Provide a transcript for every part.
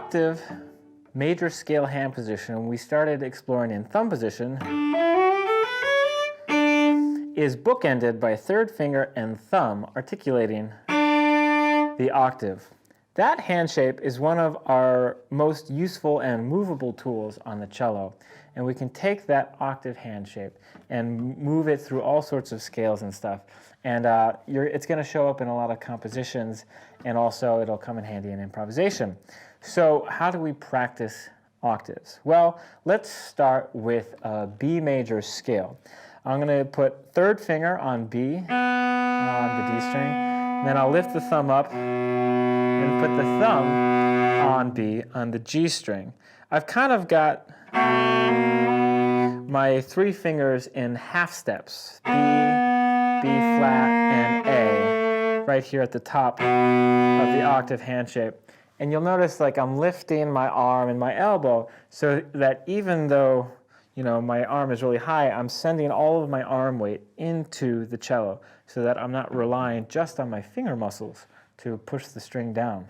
octave major scale hand position we started exploring in thumb position is bookended by third finger and thumb articulating the octave. That hand shape is one of our most useful and movable tools on the cello, and we can take that octave hand shape and move it through all sorts of scales and stuff. And it's going to show up in a lot of compositions, and also it'll come in handy in improvisation. So how do we practice octaves? Well, let's start with a B major scale. I'm going to put third finger on B, on the D string, and then I'll lift the thumb up and put the thumb on B on the G string. I've kind of got my three fingers in half steps, B, B flat, and A, right here at the top of the octave hand shape. And you'll notice like I'm lifting my arm and my elbow so that even though my arm is really high, I'm sending all of my arm weight into the cello so that I'm not relying just on my finger muscles to push the string down.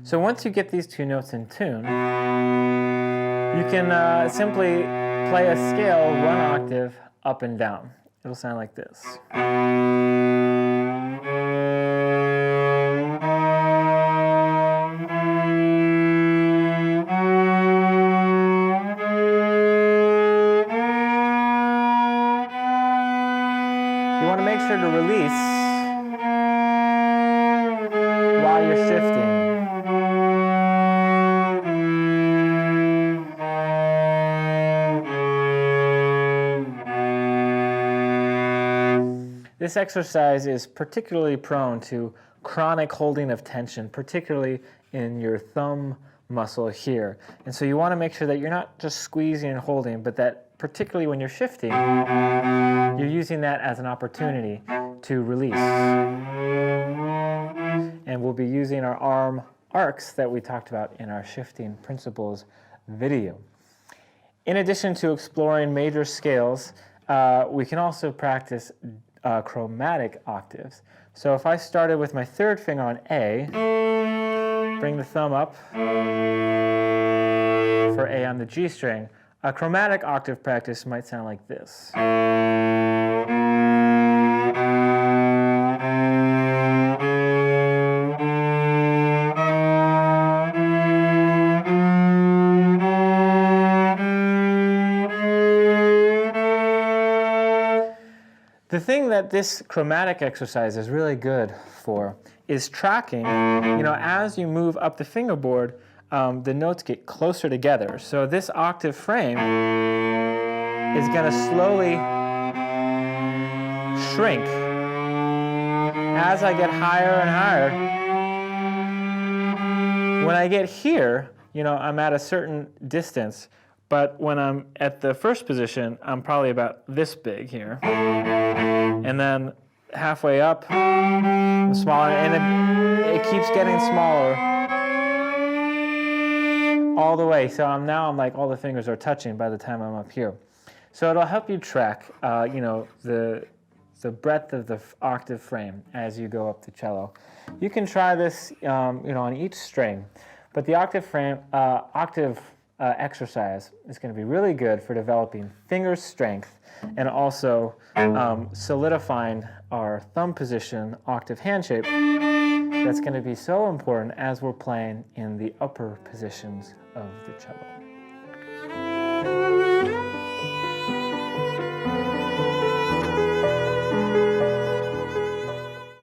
So once you get these two notes in tune, you can simply play a scale one octave up and down. It'll sound like this. You want to make sure to release while you're shifting. This exercise is particularly prone to chronic holding of tension, particularly in your thumb muscle here. And so you want to make sure that you're not just squeezing and holding, but that particularly when you're shifting, you're using that as an opportunity to release. And we'll be using our arm arcs that we talked about in our shifting principles video. In addition to exploring major scales, we can also practice chromatic octaves. So if I started with my third finger on A, bring the thumb up for A on the G string, a chromatic octave practice might sound like this. The thing that this chromatic exercise is really good for is tracking. As you move up the fingerboard, the notes get closer together. So this octave frame is going to slowly shrink as I get higher and higher. When I get here, I'm at a certain distance, but when I'm at the first position, I'm probably about this big here. And then halfway up, I'm smaller, and it keeps getting smaller all the way. So now I'm like all the fingers are touching by the time I'm up here. So it'll help you track, the breadth of the octave frame as you go up the cello. You can try this, on each string, but the octave frame, exercise is going to be really good for developing finger strength and also solidifying our thumb position octave hand shape. That's going to be so important as we're playing in the upper positions of the cello.